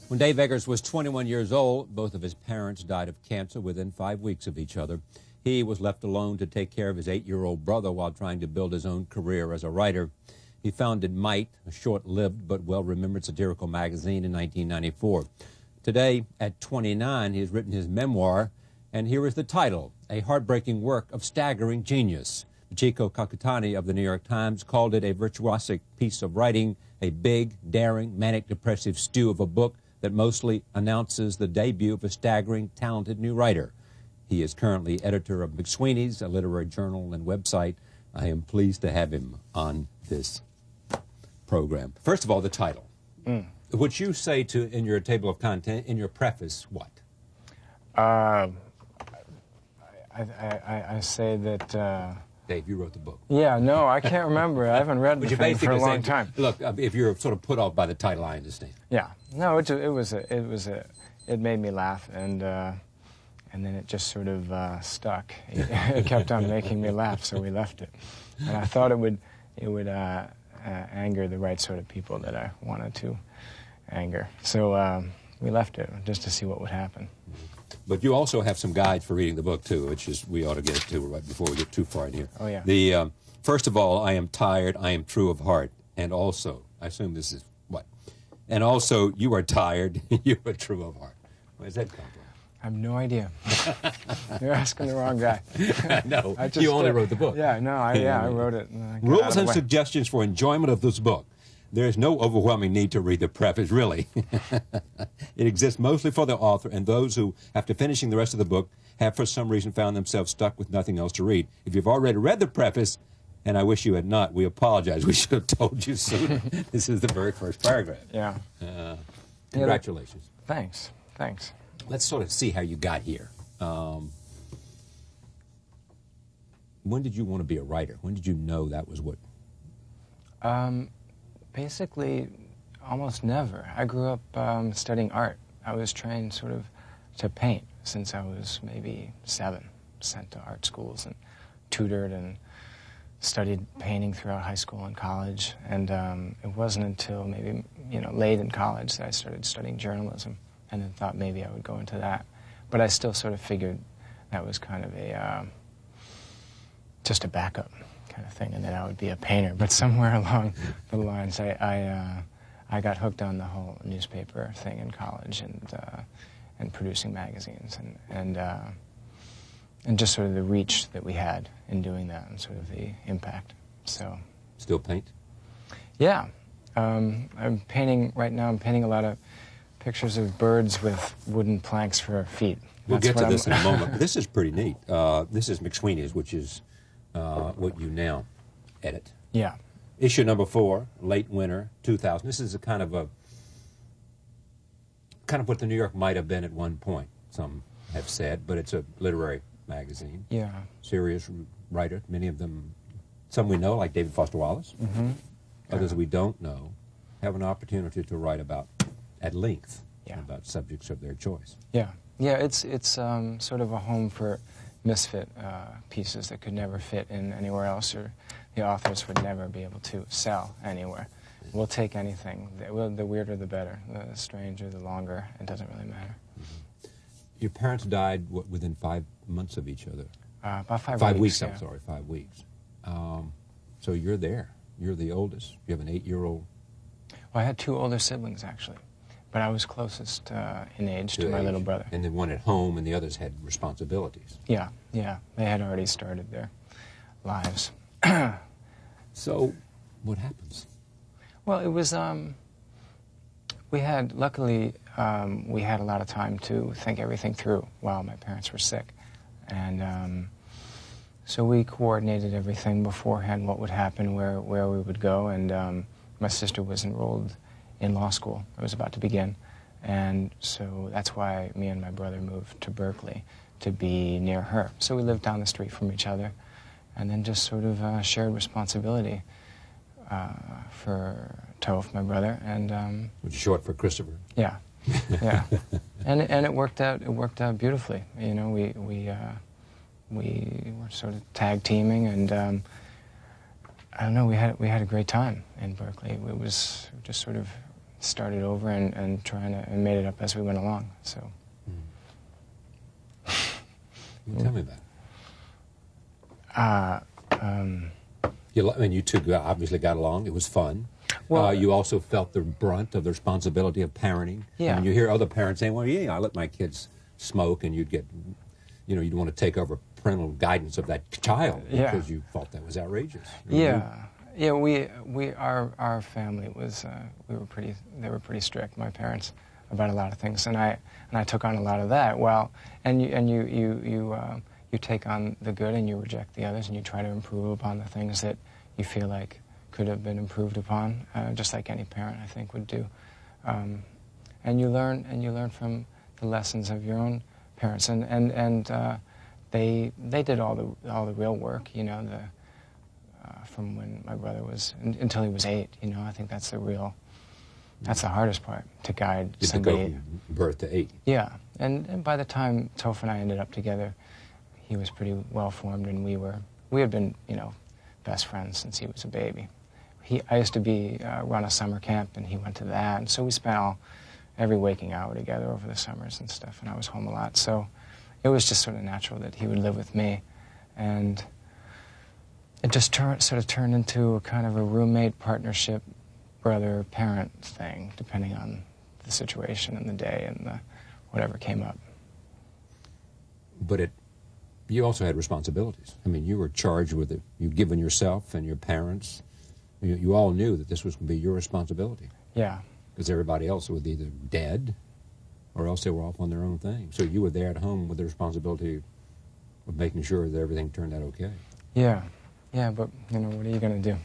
When Dave Eggers was 21 years old, both of his parents died of cancer within 5 weeks of each other. He was left alone to take care of his 8-year-old brother while trying to build his own career as a writer. He founded Might, a short-lived but well-remembered satirical magazine, in 1994. Today, at 29, he has written his memoir, and here is the title, A Heartbreaking Work of Staggering Genius. Chico Kakutani of the New York Times called it a virtuosic piece of writing, a big, daring, manic-depressive stew of a book that mostly announces the debut of a staggering, talented new writer. He is currently editor of McSweeney's, a literary journal and website. I am pleased to have him on this program. First of all, the title. Would you say in your table of content, in your preface, what? I say that... Dave, you wrote the book. Yeah, no, I can't remember. I haven't read the thing for a long time. Look, if you're sort of put off by the title, I understand. Yeah, no, it made me laugh, and then it just sort of stuck. It kept on making me laugh, so we left it. And I thought it would anger the right sort of people that I wanted to anger. So we left it just to see what would happen. But you also have some guides for reading the book, too, which is we ought to get to right before we get too far in here. Oh, yeah. First of all, I am tired, I am true of heart, and also, I assume this is what? And also, you are tired, you are true of heart. Where does that come from? I have no idea. You're asking the wrong guy. No, you only wrote the book. Yeah, no, I wrote it. Rules and suggestions for enjoyment of this book. There is no overwhelming need to read the preface, really. It exists mostly for the author and those who, after finishing the rest of the book, have for some reason found themselves stuck with nothing else to read. If you've already read the preface, and I wish you had not, we apologize. We should have told you sooner. This is the very first paragraph. Yeah. Congratulations. Thanks. Thanks. Let's sort of see how you got here. When did you want to be a writer? When did you know that was what? Basically, almost never. I grew up studying art. I was trained sort of to paint since I was maybe 7, sent to art schools and tutored and studied painting throughout high school and college. And it wasn't until maybe, late in college that I started studying journalism and then thought maybe I would go into that. But I still sort of figured that was kind of just a backup kind of thing, and then I would be a painter. But somewhere along the lines, I got hooked on the whole newspaper thing in college and producing magazines and just sort of the reach that we had in doing that and sort of the impact. So. Still paint? Yeah. I'm painting, right now I'm painting a lot of pictures of birds with wooden planks for feet. We'll get to this in a moment. This is pretty neat. This is McSweeney's, which is what you now edit. Yeah. Issue number 4, late winter, 2000. This is a kind of what the New York might have been at one point, some have said, but it's a literary magazine. Yeah. Serious writer, many of them, some we know, like David Foster Wallace. Mm-hmm. Others we don't know, have an opportunity to write about, at length, yeah, about subjects of their choice. Yeah. Yeah, it's sort of a home for misfit pieces that could never fit in anywhere else, or the authors would never be able to sell anywhere. We'll take anything. The weirder the better. The stranger, the longer. It doesn't really matter. Mm-hmm. Your parents died, what, within 5 months of each other? About 5 weeks. 5 weeks, yeah. I'm sorry, 5 weeks. So you're there. You're the oldest. You have an 8-year-old. Well, I had 2 older siblings, actually. But I was closest in age to my little brother. And then one at home, and the others had responsibilities. Yeah, yeah. They had already started their lives. So, what happens? Well, it was, luckily, we had a lot of time to think everything through while my parents were sick. And so we coordinated everything beforehand, what would happen, where we would go. And my sister was enrolled in law school. It was about to begin. And so that's why me and my brother moved to Berkeley, to be near her. So we lived down the street from each other, and then just sort of shared responsibility for Toph, my brother. And which is short for Christopher. Yeah, yeah. and it worked out. It worked out beautifully. You know, we were sort of tag teaming, and I don't know. We had a great time in Berkeley. It was just sort of started over and and made it up as we went along. So. Well, tell me about it. You two obviously got along. It was fun. Well, you also felt the brunt of the responsibility of parenting. Yeah. I mean, you hear other parents saying, well, yeah, I let my kids smoke, and you'd get, you'd want to take over parental guidance of that child because you thought that was outrageous. Yeah, our family was, they were pretty strict, my parents, about a lot of things, and I took on a lot of that. Well, and you take on the good and you reject the others, and you try to improve upon the things that you feel like could have been improved upon, just like any parent, I think, would do. And you learn from the lessons of your own parents, and they did all the real work, from when my brother was until he was 8. I think that's the hardest part, to guide somebody. To go from birth to 8. Yeah, and by the time Toph and I ended up together, he was pretty well formed, and we had been best friends since he was a baby. I used to run a summer camp, and he went to that, and so we spent every waking hour together over the summers and stuff, and I was home a lot, so it was just sort of natural that he would live with me, and it just sort of turned into a kind of a roommate, partnership, brother-parent thing, depending on the situation and the day and whatever came up. But you also had responsibilities. I mean, you were charged with it. You'd given yourself and your parents. You all knew that this was going to be your responsibility. Yeah. Because everybody else was either dead or else they were off on their own thing. So you were there at home with the responsibility of making sure that everything turned out okay. Yeah. Yeah, but, what are you going to do?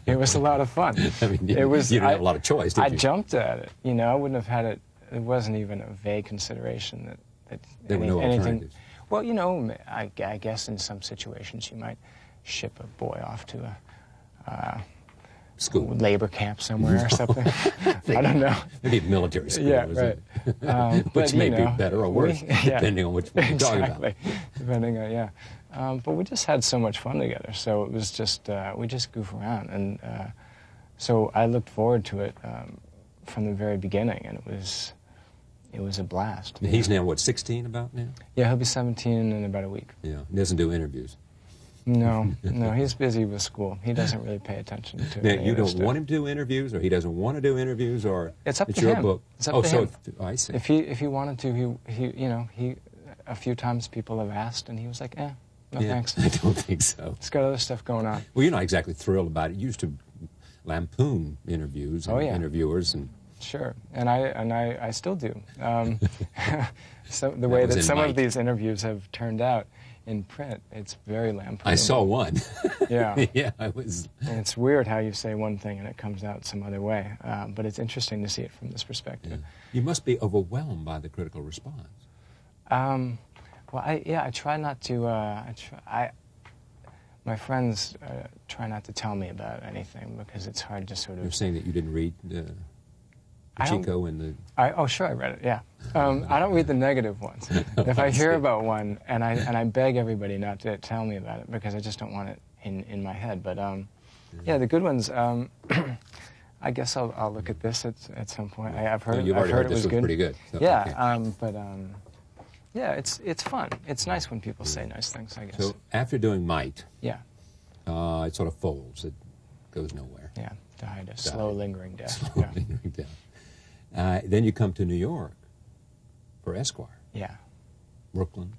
It was a lot of fun. I mean, you didn't have a lot of choice, did you? I jumped at it. I wouldn't have had it. It wasn't even a vague consideration that there were no alternatives. Well, I guess in some situations you might ship a boy off to a school, labor camp somewhere or something. I don't know. Maybe military school. Yeah, right. Which may be better or worse, depending on which one you're talking about. Exactly. Depending on, but we just had so much fun together, so it was just, we just goof around, and so I looked forward to it from the very beginning, and it was a blast. He's now, what, 16 about now? Yeah, he'll be 17 in about a week. Yeah, he doesn't do interviews. No, he's busy with school. He doesn't really pay attention to it. Now, you don't want him to do interviews, or he doesn't want to do interviews, or it's up to your him. book? It's up to him. I see. If he wanted to, he a few times people have asked, and he was like, no thanks. I don't think so. He's got other stuff going on. Well, you're not exactly thrilled about it. You used to lampoon interviews and interviewers, and sure, and I still do. So the way that some of these interviews have turned out in print, it's very lampoonable. I saw one. Yeah. Yeah, I was. And it's weird how you say one thing and it comes out some other way, but it's interesting to see it from this perspective. Yeah. You must be overwhelmed by the critical response. Well, I try not to. My friends try not to tell me about anything because it's hard to sort of. You're saying that you didn't read Chico and the. Oh, sure, I read it. Yeah, I don't read the negative ones. If I hear about one, and I beg everybody not to tell me about it because I just don't want it in my head. But yeah, the good ones. I guess I'll look at this at some point. I've heard. You've already heard heard it was this was pretty good. So, yeah, okay. Yeah, it's fun. It's nice when people say nice things, I guess. So after doing Might, yeah, it sort of folds. It goes nowhere. Yeah, died a slow, lingering death. Slow, lingering death. Then you come to New York for Esquire. Yeah. Brooklyn.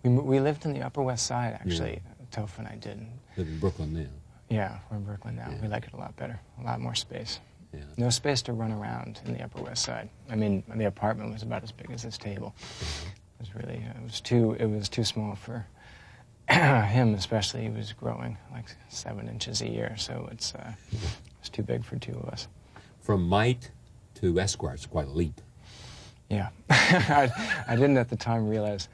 We lived in the Upper West Side, actually. Yeah. Toph and I did. Live in Brooklyn now. Yeah, we're in Brooklyn now. Yeah. We like it a lot better. A lot more space. Yeah. No space to run around in the Upper West Side. I mean, the apartment was about as big as this table. It was really, it was too small for him, especially. He was growing like 7 inches a year, so it's too big for 2 of us. From Might to Esquire, it's quite a leap. Yeah, I didn't at the time realize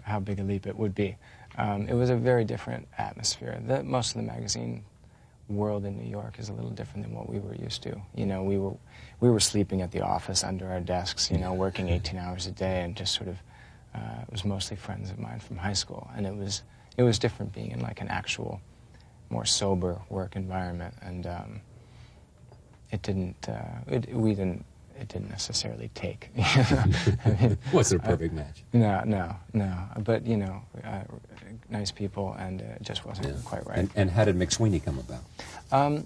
how big a leap it would be. It was a very different atmosphere. Most of the magazine world in New York is a little different than what we were used to. You know, we were sleeping at the office under our desks, you know, working 18 hours a day, and just sort of it was mostly friends of mine from high school, and it was different being in like an actual, more sober work environment, and it didn't. It didn't necessarily take. I mean, wasn't a perfect match. No. But nice people, and it just wasn't quite right. And how did McSweeney come about?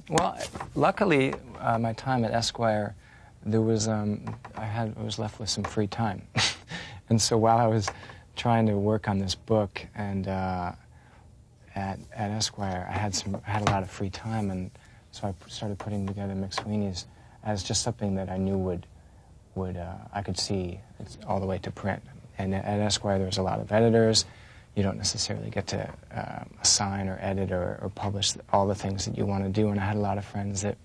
Well, luckily, my time at Esquire, there was I was left with some free time, and so while I was trying to work on this book and at Esquire, I had a lot of free time, and so I started putting together McSweeney's as just something that I knew would I could see all the way to print. And at Esquire, there was a lot of editors. You don't necessarily get to assign or edit or publish all the things that you want to do. And I had a lot of friends that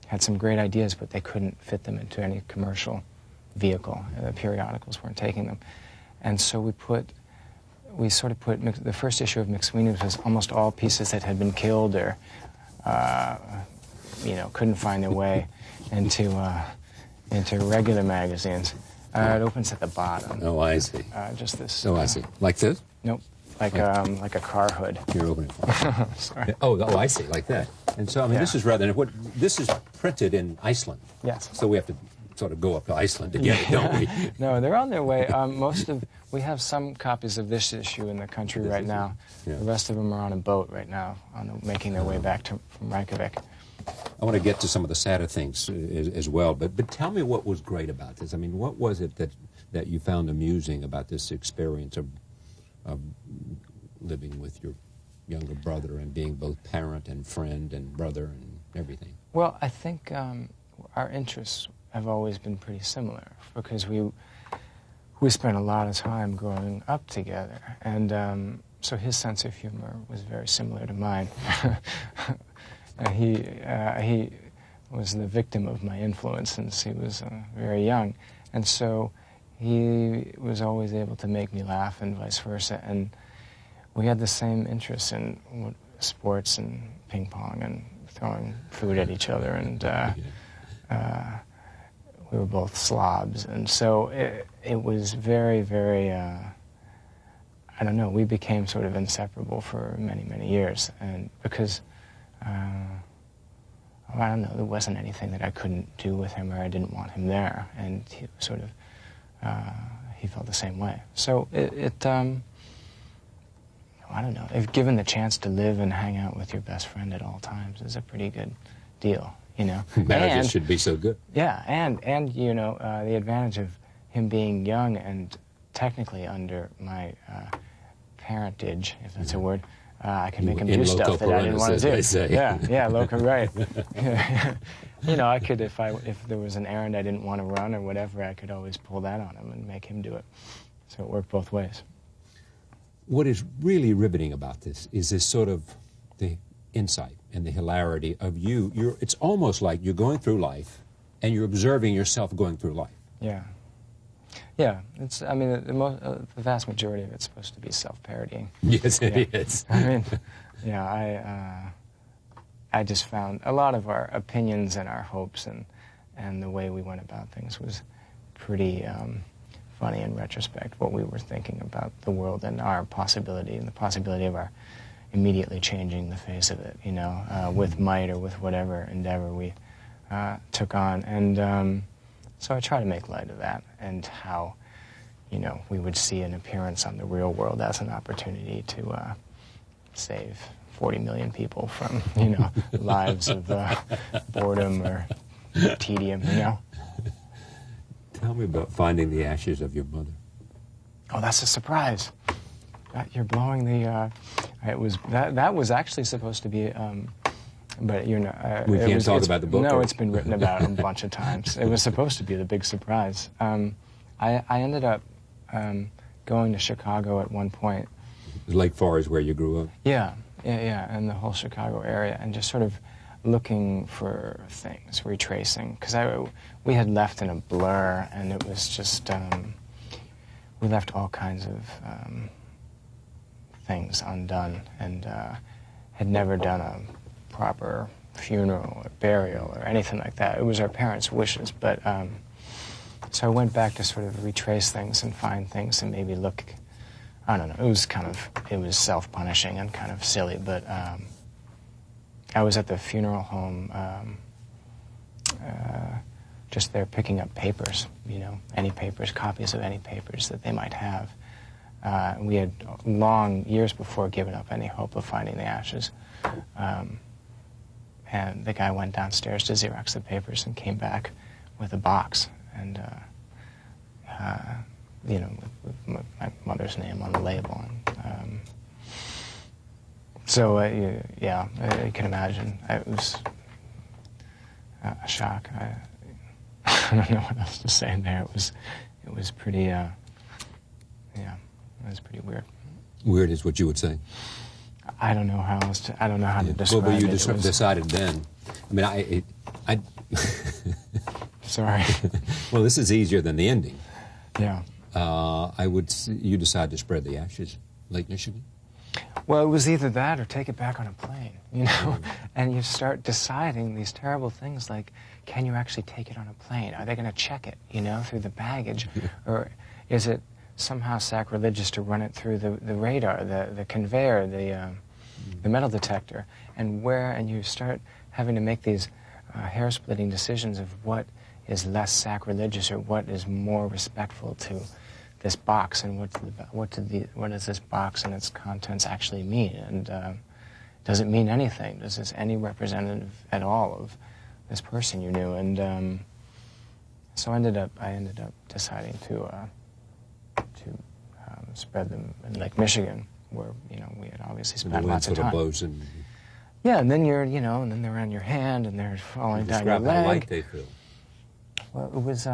had some great ideas, but they couldn't fit them into any commercial vehicle. The periodicals weren't taking them. And so we sort of put the first issue of McSweeney's was almost all pieces that had been killed or couldn't find their way into regular magazines. It opens at the bottom. Oh, I see. Just this. Oh, I see. Like this? Nope. Like a car hood. You're opening for. Sorry. Oh, I see. Like that. And so, I mean, this is this is printed in Iceland. Yes. So we have to sort of go up to Iceland to get it, don't we? No, they're on their way. We have some copies of this issue in the country right now. Yeah. The rest of them are on a boat right now, making their way back from Reykjavik. I want to get to some of the sadder things as well, but tell me what was great about this. I mean, what was it that you found amusing about this experience of living with your younger brother and being both parent and friend and brother and everything? Well, I think our interests have always been pretty similar because we spent a lot of time growing up together, and so his sense of humor was very similar to mine. He was the victim of my influence since he was very young, and so he was always able to make me laugh and vice versa, and we had the same interests in sports and ping pong and throwing food at each other, and we were both slobs, and so it was very, very, I don't know, we became sort of inseparable for many, many years, and because I don't know, there wasn't anything that I couldn't do with him or I didn't want him there, and he sort of, he felt the same way. So I don't know, if given the chance to live and hang out with your best friend at all times is a pretty good deal, you know. Marriages should be so good. Yeah, and you know, the advantage of him being young and technically under my parentage, if that's a word, I can make him do stuff that I didn't want to do. Yeah, loco, right. You know, I could, if there was an errand I didn't want to run or whatever, I could always pull that on him and make him do it. So it worked both ways. What is really riveting about this is this sort of the insight and the hilarity of you. It's almost like you're going through life and you're observing yourself going through life. Yeah. Yeah, it's, I mean, the vast majority of it's supposed to be self-parodying. Yes, it is. I mean, I just found a lot of our opinions and our hopes and the way we went about things was pretty funny in retrospect, what we were thinking about the world and our possibility and the possibility of our immediately changing the face of it, you know, with might or with whatever endeavor we took on. And so I try to make light of that and how, you know, we would see an appearance on the real world as an opportunity to save 40 million people from, you know, lives of boredom or tedium, you know. Tell me about finding the ashes of your mother. Oh, that's a surprise. You're blowing the, that was actually supposed to be, but you know, we can't talk about the book. No, it's been written about a bunch of times. It was supposed to be the big surprise. I ended up going to Chicago at one point. Lake Forest, where you grew up. Yeah, in the whole Chicago area, and just sort of looking for things, retracing, because we had left in a blur, and it was just we left all kinds of things undone, and had never done a proper funeral or burial or anything like that. It was our parents' wishes, but so I went back to sort of retrace things and find things and maybe look, I don't know, it was self-punishing and kind of silly, but I was at the funeral home just there picking up papers, you know, any papers, copies of any papers that they might have. We had long years before given up any hope of finding the ashes. And the guy went downstairs to Xerox the papers and came back with a box, and you know, with my mother's name on the label. And, so yeah, you can imagine. It was a shock. I don't know what else to say in there. It was pretty. Yeah, it was pretty weird. Weird is what you would say. I don't know how else to. I don't know how to describe well, but you it. decided then. I mean, I Sorry. Well, this is easier than the ending. Yeah. You decide to spread the ashes, Lake Michigan? Well, it was either that or take it back on a plane, you know? And you start deciding these terrible things like, can you actually take it on a plane? Are they going to check it, you know, through the baggage? Or is it somehow sacrilegious to run it through the radar, the conveyor, the metal detector? And you start having to make these hair-splitting decisions of what is less sacrilegious or what is more respectful to this box, and what does this box and its contents actually mean? And does it mean anything? Does this any representative at all of this person you knew? And so I ended up deciding to spread them in Lake Michigan, where, you know, we had obviously spent lots of time. Blows and yeah, and then and then they're on your hand and they're falling down your leg. How light they feel. Well, it was.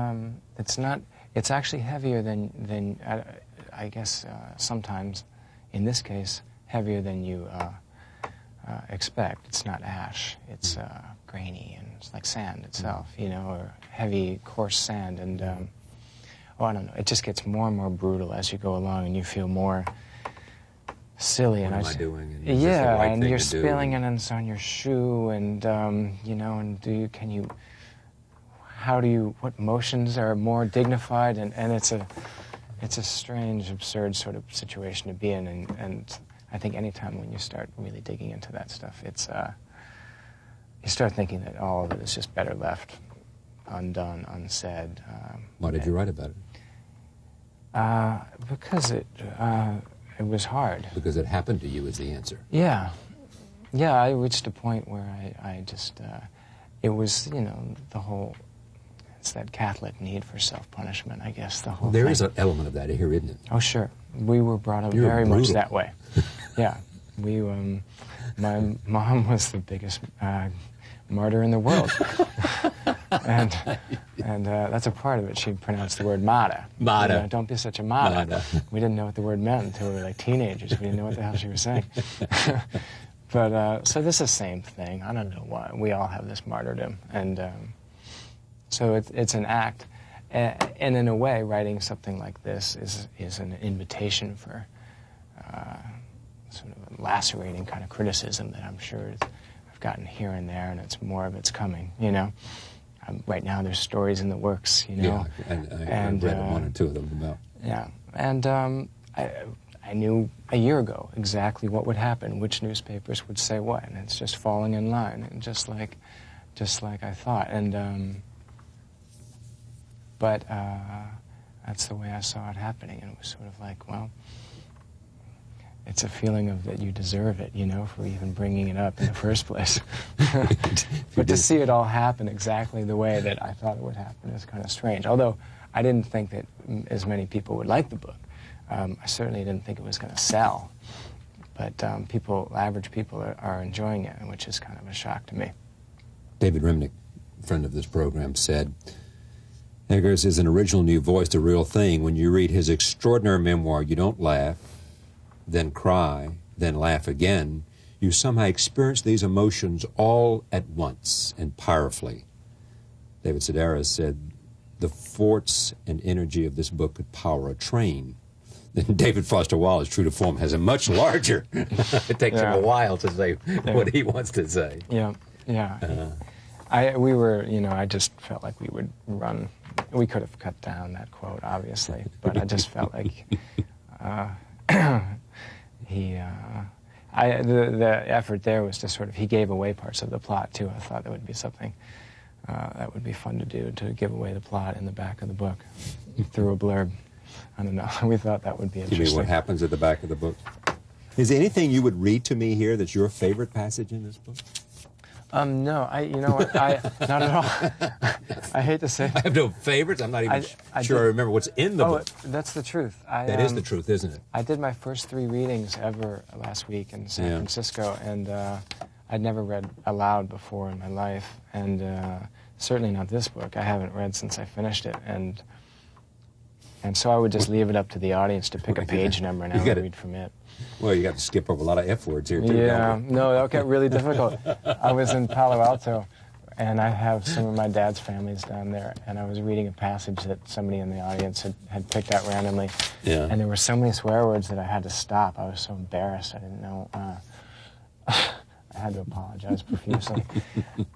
It's actually heavier than I guess sometimes, in this case, heavier than you expect. It's not ash. It's grainy, and it's like sand itself, you know, or heavy, coarse sand. And I don't know. It just gets more and more brutal as you go along, and you feel more silly. What am I doing? And yeah, right and you're do? spilling it, and it's on your shoe, and you know, and what motions are more dignified, and it's a strange, absurd sort of situation to be in, and I think any time when you start really digging into that stuff, it's you start thinking that all of it is just better left undone, unsaid. Why did you write about it? Because it was hard. Because it happened to you is the answer. Yeah. I reached a point where I just it was, you know, the whole. It's that Catholic need for self-punishment, I guess, the whole There thing. is an element of that here, isn't it? Oh, sure. We were brought up You're very brutal. much that way. Yeah. My mom was the biggest martyr in the world. and that's a part of it. She pronounced the word martyr. Martyr. You know, don't be such a martyr. Martyr. We didn't know what the word meant until we were like teenagers. We didn't know what the hell she was saying. But, so this is the same thing. I don't know why. We all have this martyrdom. And so it's an act. And in a way, writing something like this is an invitation for sort of a lacerating kind of criticism that I'm sure I've gotten here and there, and it's more of it's coming, you know. Right now there's stories in the works, you know. Yeah, and I read one or two of them about. Yeah, and I knew a year ago exactly what would happen, which newspapers would say what, and it's just falling in line, and just like I thought. And but that's the way I saw it happening, and it was sort of like, well, it's a feeling of that you deserve it, you know, for even bringing it up in the first place. But to see it all happen exactly the way that I thought it would happen is kind of strange. Although I didn't think that as many people would like the book. I certainly didn't think it was going to sell. But average people are enjoying it, which is kind of a shock to me. David Remnick, friend of this program, said, Eggers is an original new voice, the real thing. When you read his extraordinary memoir, you don't laugh, then cry, then laugh again. You somehow experience these emotions all at once and powerfully. David Sedaris said, the force and energy of this book could power a train. Then David Foster Wallace, true to form, has a much larger. It takes him a while to say what he wants to say. Yeah. I just felt like we would run. We could have cut down that quote, obviously, but I just felt like the effort there was to sort of, he gave away parts of the plot, too. I thought there would be something that would be fun to do, to give away the plot in the back of the book through a blurb. I don't know. We thought that would be interesting. You mean what happens at the back of the book? Is there anything you would read to me here that's your favorite passage in this book? No, you know what, not at all. I hate to say it. I have no favorites. I'm not even sure I remember what's in the book. That's the truth. That is the truth, isn't it? I did my first 3 readings ever last week in San Francisco, and I'd never read aloud before in my life, and certainly not this book. I haven't read since I finished it, and so I would just leave it up to the audience to pick a page number, and I would read from it. Well, you got to skip over a lot of F words here, too. Yeah, no, that got really difficult. I was in Palo Alto, and I have some of my dad's families down there, and I was reading a passage that somebody in the audience had picked out randomly. Yeah. And there were so many swear words that I had to stop. I was so embarrassed. I didn't know. I had to apologize profusely.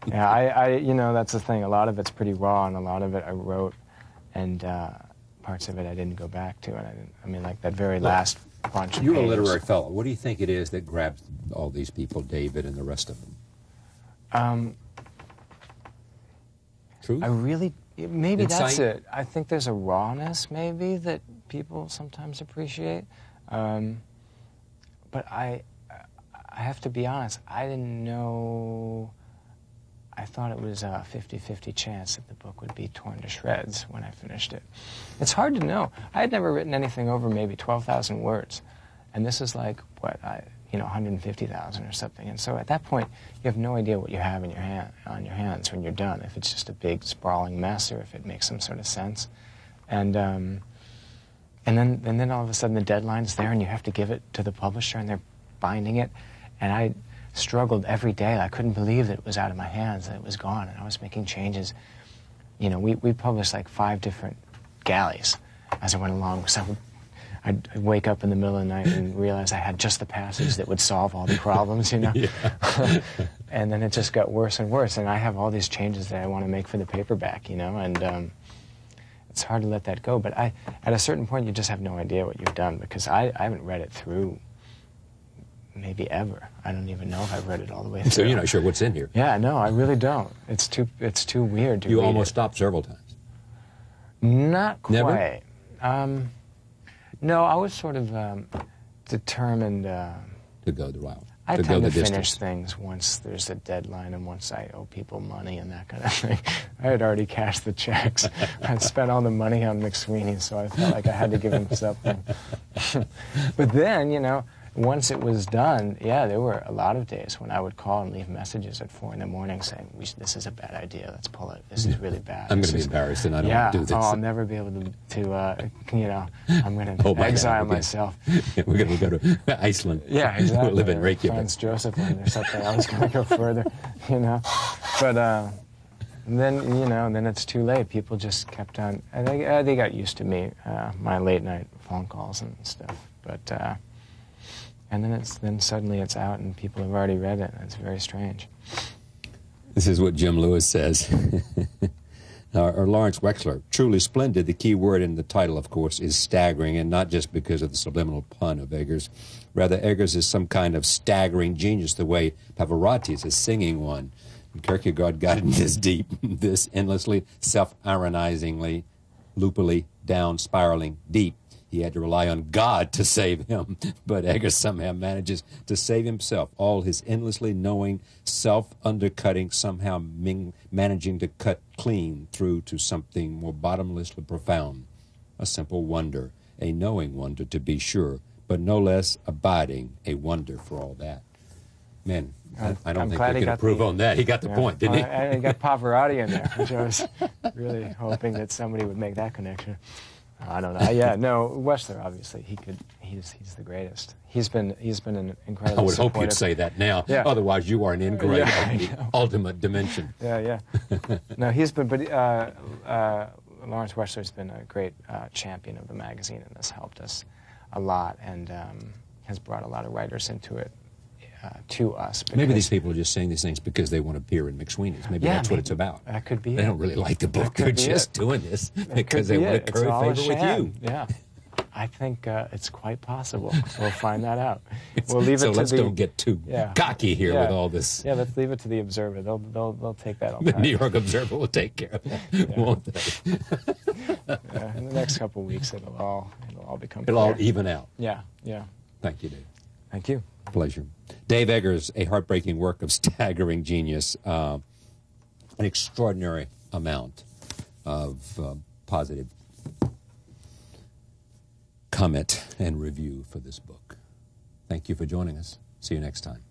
Yeah, you know, that's the thing. A lot of it's pretty raw, and a lot of it I wrote, and parts of it I didn't go back to. And I mean, like that very last bunch of You're pages. a literary fellow. What do you think it is that grabs all these people, David and the rest of them? Truth? Maybe Insight? that's it. I think there's a rawness, maybe, that people sometimes appreciate. But I have to be honest, I didn't know. I thought it was a 50-50 chance that the book would be torn to shreds when I finished it. It's hard to know. I had never written anything over maybe 12,000 words, and this is like, what, 150,000 or something. And so at that point, you have no idea what you have in on your hands when you're done, if it's just a big sprawling mess or if it makes some sort of sense. And then all of a sudden the deadline's there, and you have to give it to the publisher, and they're binding it. And I struggled every day. I couldn't believe that it was out of my hands, that it was gone, and I was making changes. You know, we published like 5 different galleys as I went along. So I'd wake up in the middle of the night and realize I had just the passage that would solve all the problems, you know? And then it just got worse and worse, and I have all these changes that I want to make for the paperback, you know, and it's hard to let that go. But at a certain point, you just have no idea what you've done, because I haven't read it through maybe ever. I don't even know if I've read it all the way through. So you're not sure what's in here? Yeah, no, I really don't. It's too weird to read. You almost stopped several times. Not quite. Never? No, I was sort of determined to go the route. I to tend go to the finish distance. things once there's a deadline and once I owe people money and that kind of thing. I had already cashed the checks. I'd spent all the money on McSweeney, so I felt like I had to give him something. But then, you know, once it was done, yeah, there were a lot of days when I would call and leave messages at 4 in the morning saying, this is a bad idea, let's pull it, this is really bad. I'm going to be embarrassed and I don't want to do this. I'll never be able to you know, I'm going to exile myself. We're going to go to Iceland. Yeah, exactly. We'll live in Reykjavik. Franz Josef Land or something. I was going to go further, you know. But then, you know, then it's too late. People just kept on, they got used to me, my late night phone calls and stuff. But and then suddenly it's out and people have already read it. It's very strange. This is what Jim Lewis says. Or Lawrence Wexler, truly splendid. The key word in the title, of course, is staggering, and not just because of the subliminal pun of Eggers. Rather, Eggers is some kind of staggering genius, the way Pavarotti is a singing one. And Kierkegaard got in this deep, this endlessly, self-ironizingly, loopily, down, spiraling deep. He had to rely on God to save him, but Eggers somehow manages to save himself, all his endlessly knowing, self-undercutting, somehow managing to cut clean through to something more bottomlessly profound. A simple wonder, a knowing wonder to be sure, but no less abiding, a wonder for all that. Man, I don't think we can improve on that. He got the point, didn't he? And he got Pavarotti in there, which I was really hoping that somebody would make that connection. I don't know. Yeah, no, Wexler, obviously, he's the greatest. He's been an incredible I would supportive. hope you'd say that now. Yeah. Otherwise, you are an ingrate of the ultimate dimension. Yeah. No, he's been, but Lawrence Wexler's been a great champion of the magazine, and has helped us a lot, and has brought a lot of writers into it to us. Maybe these people are just saying these things because they want to appear in McSweeney's. Maybe that's what it's about. That could be They don't really like the book. They're just doing this because they want to curry favor with you. Yeah. I think it's quite possible. We'll find that out. We'll leave it to let's don't get too cocky here with all this. Yeah, let's leave it to the Observer. They'll take that on. The New York Observer will take care of that, won't they? In the next couple of weeks, it'll all become It'll clear. all even out. Yeah, yeah. Thank you, Dave. Thank you. Pleasure. Dave Eggers, a heartbreaking work of staggering genius, an extraordinary amount of positive comment and review for this book. Thank you for joining us. See you next time.